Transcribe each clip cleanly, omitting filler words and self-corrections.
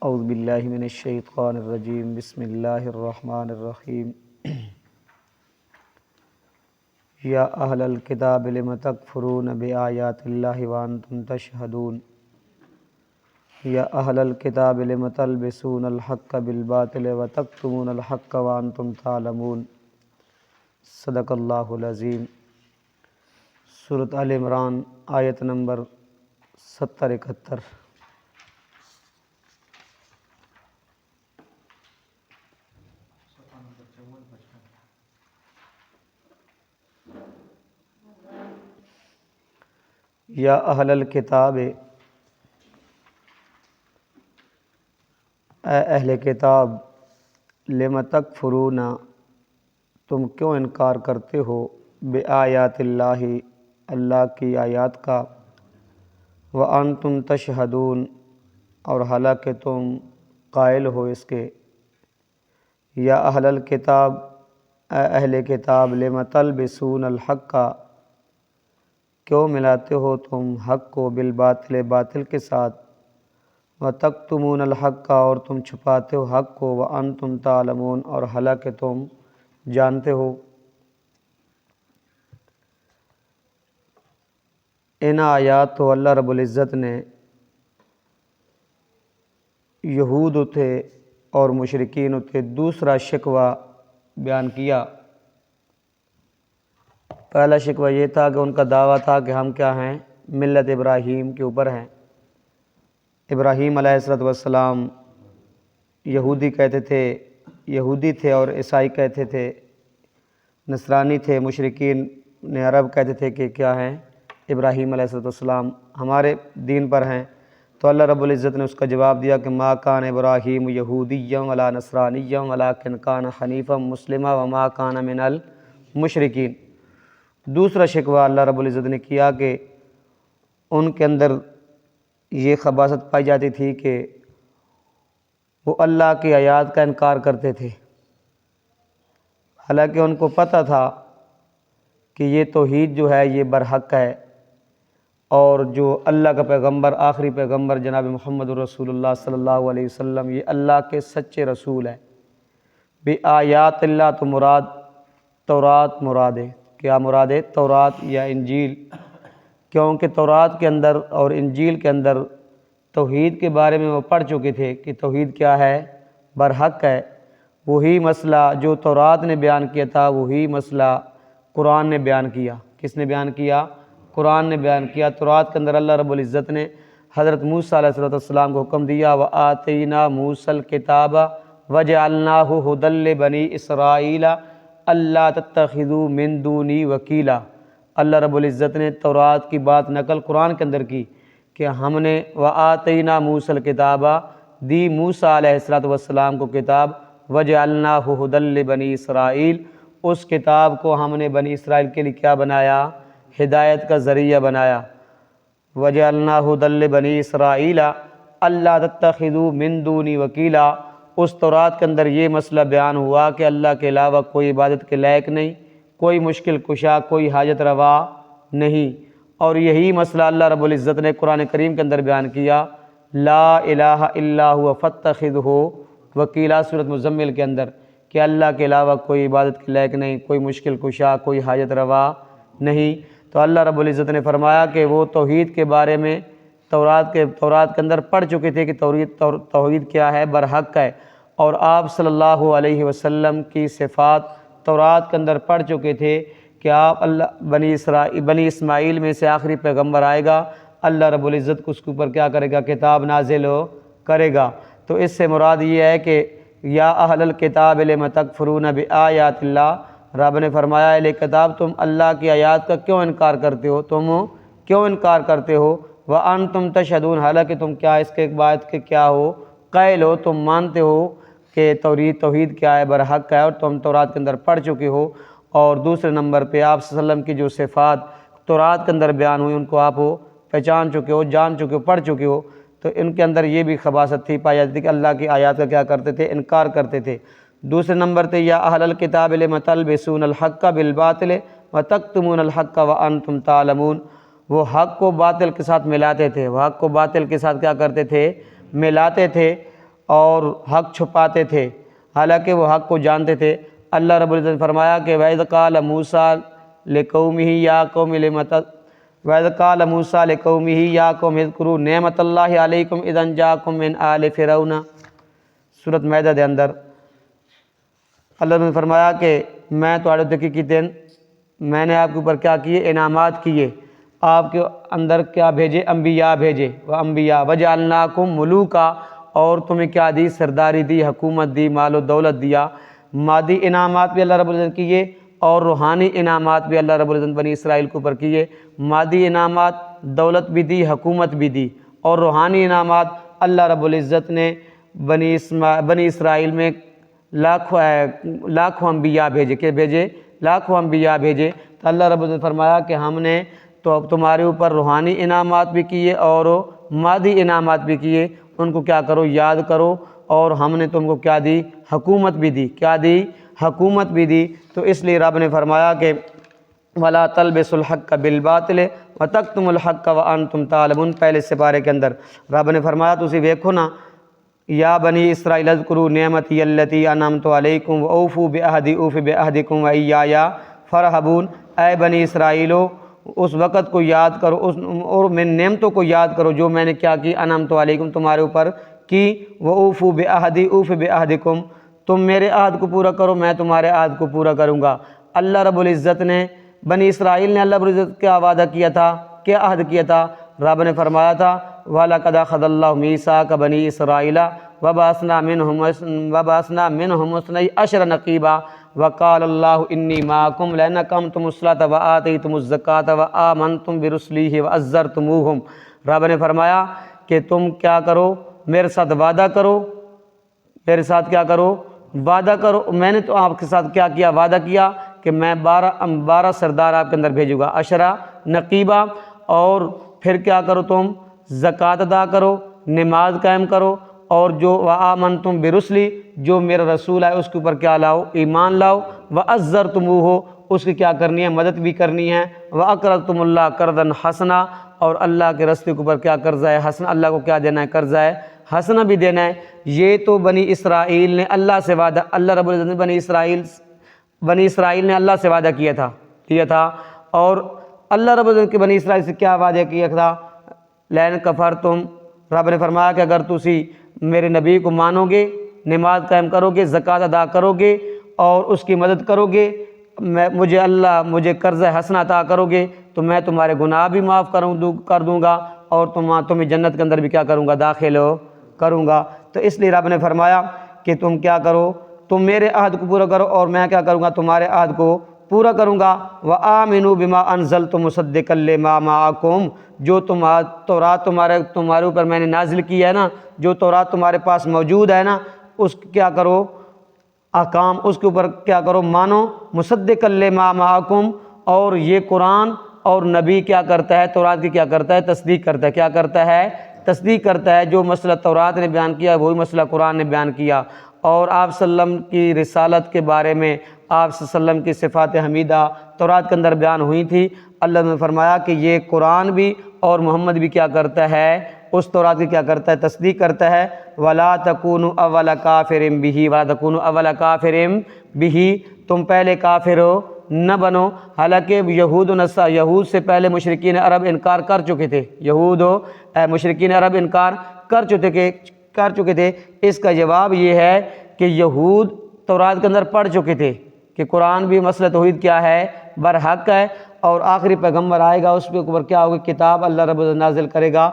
اعوذ باللہ من الشیطان الرجیم بسم اللہ الرحمن الرحیم یا اہل الکتاب لم تکفرون بآیات اللہ وانتم تشہدون یا اہل الکتاب لم تلبسون الحق بالباطل وتکتمون الحق وانتم تعلمون صدق اللہ العظیم۔ سورۃ آل عمران آیت نمبر 70-71۔ یا اہل الکتاب، اے اہل کتاب، لم تکفرون، تم کیوں انکار کرتے ہو، بآیات اللہ، اللہ کی آیات کا، وانتم تشہدون، اور حالانکہ تم قائل ہو اس کے۔ یا اہل الکتاب، اے اہل کتاب، لم تلبسون الحق، کیوں ملاتے ہو تم حق کو بالباطل، باطل کے ساتھ، وتکتمون الحق، اور تم چھپاتے ہو حق کو، وانتم تعلمون، اور حالانکہ تم جانتے ہو۔ ان آیات تو اللہ رب العزت نے یہود تھے اور مشرکین تھے دوسرا شکوہ بیان کیا۔ پہلا شکوہ یہ تھا کہ ان کا دعویٰ تھا کہ ہم کیا ہیں، ملت ابراہیم کے اوپر ہیں۔ ابراہیم علیہ السلام یہودی کہتے تھے، یہودی تھے، اور عیسائی کہتے تھے، نصرانی تھے، مشرکین نے عرب کہتے تھے کہ کیا ہیں، ابراہیم علیہ السلام ہمارے دین پر ہیں۔ تو اللہ رب العزت نے اس کا جواب دیا کہ ما کان ابراہیم یہودیا ولا نصرانیا ولکن کان حنیفا مسلما وما کان من المشرکین۔ دوسرا شکوہ اللہ رب العزت نے کیا کہ ان کے اندر یہ خباثت پائی جاتی تھی کہ وہ اللہ کی آیات کا انکار کرتے تھے، حالانکہ ان کو پتہ تھا کہ یہ توحید جو ہے یہ برحق ہے، اور جو اللہ کا پیغمبر، آخری پیغمبر جناب محمد رسول اللہ صلی اللہ علیہ وسلم، یہ اللہ کے سچے رسول ہیں۔ بآیات اللہ تو مراد تورات مراد ہے۔ کیا مراد ہے؟ تورات یا انجیل، کیونکہ تورات کے اندر اور انجیل کے اندر توحید کے بارے میں وہ پڑھ چکے تھے کہ توحید کیا ہے، برحق ہے۔ وہی مسئلہ جو تورات نے بیان کیا تھا وہی مسئلہ قرآن نے بیان کیا۔ کس نے بیان کیا؟ قرآن نے بیان کیا۔ تورات کے اندر اللہ رب العزت نے حضرت موسیٰ علیہ السلام کو حکم دیا، وآتینا موسیٰ الکتاب وجعلناہ ھدی لبنی اسرائیل اللہ تتخذوا من دونی وکیلا۔ اللہ رب العزت نے تورات کی بات نقل قرآن کے اندر کی کہ ہم نے وآتینا موسیٰ الکتاب، دی موسیٰ علیہ السلام کو کتاب، وجعلناہ ھدی لبنی اسرائیل، اس کتاب کو ہم نے بنی اسرائیل کے لیے کیا بنایا؟ ہدایت کا ذریعہ بنایا۔ وجعلناہ ھدی لبنی اسرائیل اللہ تتخذوا من دونی وکیلا۔ اس تورات کے اندر یہ مسئلہ بیان ہوا کہ اللہ کے علاوہ کوئی عبادت کے لائق نہیں، کوئی مشکل کشا، کوئی حاجت روا نہیں، اور یہی مسئلہ اللہ رب العزت نے قرآن کریم کے اندر بیان کیا، لا الہ الا هو فاتخذہ وکیلا، سورۃ مزمل کے اندر، کہ اللہ کے علاوہ کوئی عبادت کے لائق نہیں، کوئی مشکل کشا، کوئی حاجت روا نہیں۔ تو اللہ رب العزت نے فرمایا کہ وہ توحید کے بارے میں تورات کے اندر پڑھ چکے تھے کہ توحید کیا ہے، برحق ہے، اور آپ صلی اللہ علیہ وسلم کی صفات تورات کے اندر پڑھ چکے تھے کہ آپ بنی اسماعیل میں سے آخری پیغمبر آئے گا، اللہ رب العزت کو اس کے اوپر کیا کرے گا؟ کتاب نازل کرے گا۔ تو اس سے مراد یہ ہے کہ یا اہل الکتاب لم تکفرون بآیات اللہ، رب نے فرمایا اہل کتاب تم اللہ کی آیات کا کیوں انکار کرتے ہو، تم کیوں انکار کرتے ہو، وانتم تشہدون، حالانکہ تم کیا اس کے بات کے کیا ہو؟ قائل ہو، تم مانتے ہو کہ توحید کیا ہے، برحق ہے، اور تم تورات کے اندر پڑھ چکے ہو۔ اور دوسرے نمبر پہ آپ صلی اللہ علیہ وسلم کی جو صفات تورات کے اندر بیان ہوئی ان کو آپ پہچان چکے ہو، جان چکے ہو، پڑھ چکے ہو۔ تو ان کے اندر یہ بھی خباثت تھی، پائی جاتی تھی کہ اللہ کی آیات کا کیا کرتے تھے؟ انکار کرتے تھے۔ دوسرے نمبر پہ یا اہل الکتاب لم تلبسون الحق بالباطل وتکتمون الحق وانتم تعلمون، وہ حق کو باطل کے ساتھ ملاتے تھے، وہ حق کو باطل کے ساتھ کیا کرتے تھے؟ ملاتے تھے، اور حق چھپاتے تھے، حالانکہ وہ حق کو جانتے تھے۔ اللہ رب العزت نے فرمایا کہ وَإِذْ قَالَ مُوسَىٰ لِقَوْمِهِ يَا قَوْمِ وَإِذْ قَالَ مُوسَىٰ لِقَوْمِهِ يَا قَوْمِ اذْكُرُوا نِعْمَتَ اللَّهِ عَلَيْكُمْ إِذْ أَنجَاكُم مِّنْ آلِ فِرْعَوْنَ، سورۃ مائدہ دے اندر اللہ نے فرمایا کہ میں تواڈے تے کی دن میں نے آپ کے اوپر کیا کیے، انعامات کیے، آپ کے اندر کیا بھیجے، انبیاء بھیجے، وہ انبیاء وجعلناکم ملوکا، اور تمہیں کیا دی، سرداری دی، حکومت دی، مال و دولت دیا۔ مادی انعامات بھی اللہ رب العزت کیے اور روحانی انعامات بھی اللہ رب العزت بنی اسرائیل کے اوپر کیے۔ مادی انعامات دولت بھی دی، حکومت بھی دی، اور روحانی انعامات اللہ رب العزت نے بنی اسرائیل میں لاکھوں انبیاء بھیجے، کہ بھیجے لاکھوں انبیاء بھیجے۔ تو اللہ رب العزت نے فرمایا کہ ہم نے تو تمہارے اوپر روحانی انعامات بھی کیے اور مادی انعامات بھی کیے، ان کو کیا کرو، یاد کرو۔ اور ہم نے تم کو کیا دی، حکومت بھی دی، کیا دی، حکومت بھی دی۔ تو اس لیے رب نے فرمایا کہ وَلَا تَلْبِسُوا الْحَقَّ بِالْبَاطِلِ وَتَكْتُمُوا الْحَقَّ وَأَنْتُمْ تَعْلَمُونَ، پہلے سپارے کے اندر رب نے فرمایا تسی دیکھو نا، یا بنی اسرائیل اذکروا نعمتی التی انعمت علیکم واوفوا بعہدی اوف بعہدکم وایایا فرحبون، اے بنی اسرائیلو اس وقت کو یاد کرو، اور میں نعمتوں کو یاد کرو جو میں نے کیا کی، انعمت علیکم تمہارے اوپر کی، واوفوا بعہدی اوف بعہدکم، تم میرے عہد کو پورا کرو، میں تمہارے عہد کو پورا کروں گا۔ اللہ رب العزت نے بنی اسرائیل نے اللہ رب العزت کیا وعدہ کیا تھا، کیا عہد کیا تھا؟ رب نے فرمایا تھا وَلَقَدْ أَخَذَ اللَّهُ مِيثَاقَ بَنِي إِسْرَائِيلَ وَبَعَثْنَا مِنْهُمْ اثْنَيْ عَشْرَ نَقِيبًا وَقَالَ اللَّهُ إِنِّي مَعَكُمْ لَئِنْ أَقَمْتُمُ الصَّلَاةَ وَآتَيْتُمُ الزَّكَاةَ وَآمَنْتُمْ بِرُسُلِهِ وَعَزَّرْتُمُوهُمْ، رب نے فرمایا کہ تم کیا کرو، میرے ساتھ وعدہ کرو، میرے ساتھ کیا کرو، وعدہ کرو۔ میں نے تو آپ کے ساتھ کیا کیا، وعدہ کیا کہ میں 12 سردار آپ کے اندر بھیجوں گا، 10 نقیبہ، اور پھر کیا کرو، تم زکوٰۃ ادا کرو، نماز قائم کرو، اور جو وآمنتم برسلی، جو میرا رسول ہے اس کے اوپر کیا لاؤ، ایمان لاؤ، وعزرتموہ، اس کی کیا کرنی ہے، مدد بھی کرنی ہے، وَأَقْرَضْتُمُ اللَّهَ قَرْضًا حَسَنًا، اور اللہ کے راستے کے اوپر کیا قرضہ ہے حسنہ، اللہ کو کیا دینا ہے، قرضہ ہے حسنہ بھی دینا ہے۔ یہ تو بنی اسرائیل نے اللہ سے وعدہ، اللہ رب العزت نے بنی اسرائیل نے اللہ سے وعدہ کیا تھا، اور اللہ رب العزت کے بنی اسرائیل سے کیا وعدہ کیا تھا، لَئِن كَفَرْتُمْ، رب نے فرمایا کہ اگر تسی میرے نبی کو مانو گے، نماز قائم کرو گے، زکوٰۃ ادا کرو گے، اور اس کی مدد کرو گے، مجھے قرض حسنہ عطا کرو گے، تو میں تمہارے گناہ بھی معاف کر دوں گا، اور تمہیں جنت کے اندر بھی کیا کروں گا، داخل کروں گا۔ تو اس لیے رب نے فرمایا کہ تم کیا کرو، تم میرے عہد کو پورا کرو، اور میں کیا کروں گا، تمہارے عہد کو پورا کروں گا۔ وَآمِنُوا بِمَا أَنزَلْتُ مُصَدِّقًا لِمَا مَعَكُمْ، جو تورات تمہارے اوپر میں نے نازل کی ہے نا، جو تورات تمہارے پاس موجود ہے نا، اس کیا کرو، احکام اس کے اوپر کیا کرو، مانو، مصدقا لما معکم، اور یہ قرآن اور نبی کیا کرتا ہے، تورات کی کیا کرتا ہے، تصدیق کرتا ہے، کیا کرتا ہے، تصدیق کرتا ہے۔ جو مسئلہ تورات نے بیان کیا وہی مسئلہ قرآن نے بیان کیا، اور آپ صلی اللہ علیہ وسلم کی رسالت کے بارے میں، آپ صلی اللہ علیہ وسلم کی صفات حمیدہ تورات کے اندر بیان ہوئی تھی۔ اللہ نے فرمایا کہ یہ قرآن بھی اور محمد بھی کیا کرتا ہے، اس تورات کی کیا کرتا ہے، تصدیق کرتا ہے۔ وَلَا تَكُونُوا أَوَّلَ كَافِرٍ بِهِ وَلَا تَكُونُوا أَوَّلَ كَافِرٍ بِهِ، تم پہلے کافر نہ بنو، حالانکہ یہود سے پہلے مشرکین عرب انکار کر چکے تھے، مشرکین عرب انکار کر چکے تھے۔ اس کا جواب یہ ہے کہ یہود تورات کے اندر پڑھ چکے تھے کہ قرآن بھی مسئلہ توحید کیا ہے، برحق ہے، اور آخری پیغمبر آئے گا، اس کے اوپر کیا ہوگی، کتاب اللہ رب العزت نازل کرے گا،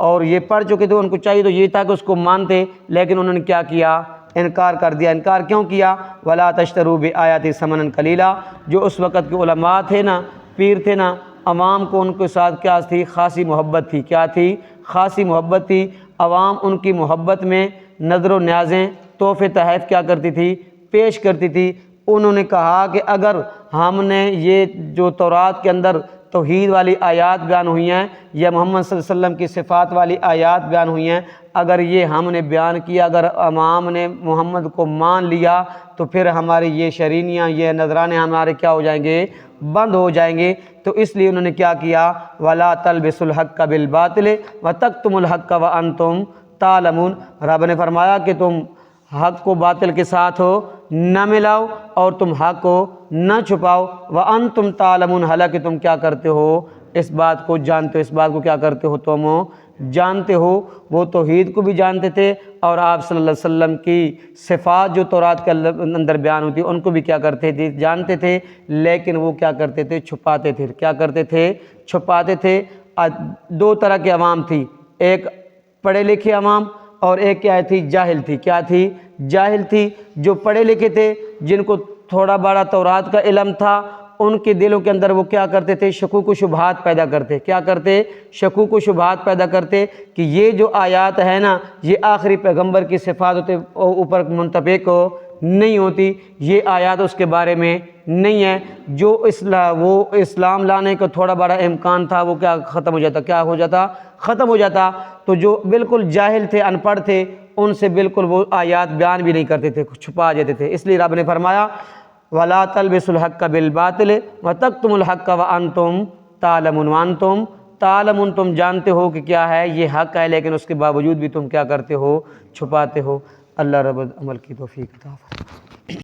اور یہ پڑھ چکے تھے۔ ان کو چاہیے تو یہ تھا کہ اس کو مانتے، لیکن انہوں نے کیا کیا، انکار کر دیا۔ انکار کیوں کیا؟ وَلَا تَشْتَرُوا بِآيَاتِ ثَمَنًا قَلِيلًا، جو اس وقت کے علماء تھے نا، پیر تھے نا، عوام کو ان کے ساتھ کیا تھی، خاصی محبت تھی، کیا تھی، خاصی محبت تھی۔ عوام ان کی محبت میں نظر و نیازیں، تحفے تحائف کیا کرتی تھی، پیش کرتی تھی۔ انہوں نے کہا کہ اگر ہم نے یہ جو تورات کے اندر توحید والی آیات بیان ہوئی ہیں، یا محمد صلی اللہ علیہ وسلم کی صفات والی آیات بیان ہوئی ہیں، اگر یہ ہم نے بیان کیا، اگر عوام نے محمد کو مان لیا، تو پھر ہماری یہ شرینیاں، یہ نذرانے ہمارے کیا ہو جائیں گے، بند ہو جائیں گے۔ تو اس لیے انہوں نے کیا کیا، وَلَا تَلْبِسُوا الْحَقَّ بِالْبَاطِلِ وَتَكْتُمُوا الْحَقَّ وَأَنْتُمْ تعلمون، رب نے فرمایا کہ تم حق کو باطل کے ساتھ ہو نہ ملاؤ اور تم حق کو نہ چھپاؤ، وانتم تعلمون، حالانکہ تم کیا کرتے ہو، اس بات کو جانتے ہو، اس بات کو کیا کرتے ہو، تم جانتے ہو۔ وہ توحید کو بھی جانتے تھے اور آپ صلی اللہ علیہ وسلم کی صفات جو تورات کے اندر بیان ہوتی ان کو بھی کیا کرتے تھے، جانتے تھے، لیکن وہ کیا کرتے تھے، چھپاتے تھے۔ کیا کرتے تھے؟ چھپاتے تھے۔ دو طرح کے عوام تھی، ایک پڑھے لکھے عوام اور ایک کیا تھی، جاہل تھی۔ کیا تھی؟ جاہل تھی۔ جو پڑھے لکھے تھے، جن کو تھوڑا بڑا تورات کا علم تھا، ان کے دلوں کے اندر وہ کیا کرتے تھے، شکوک و شبہات پیدا کرتے۔ کیا کرتے؟ شکوک و شبہات پیدا کرتے کہ یہ جو آیات ہے نا، یہ آخری پیغمبر کی صفات اوپر منطبق نہیں ہوتی، یہ آیات اس کے بارے میں نہیں ہے۔ جو وہ اسلام لانے کا تھوڑا بڑا امکان تھا، وہ کیا ختم ہو جاتا، کیا ہو جاتا، ختم ہو جاتا۔ تو جو بالکل جاہل تھے، ان پڑھ تھے، ان سے بالکل وہ آیات بیان بھی نہیں کرتے تھے، چھپا جاتے تھے۔ اس لیے رب نے فرمایا وَلَا تَلْبِسُوا الْحَقَّ بِالْبَاطِلِ وَتَكْتُمُوا الْحَقَّ وَأَنْتُمْ تَعْلَمُونَ، وَأَنْتُمْ تَعْلَمُونَ، تم جانتے ہو کہ کیا ہے، یہ حق ہے، لیکن اس کے باوجود بھی تم کیا کرتے ہو، چھپاتے ہو۔ اللہ رب عمل کی توفیق عطا فرمائے۔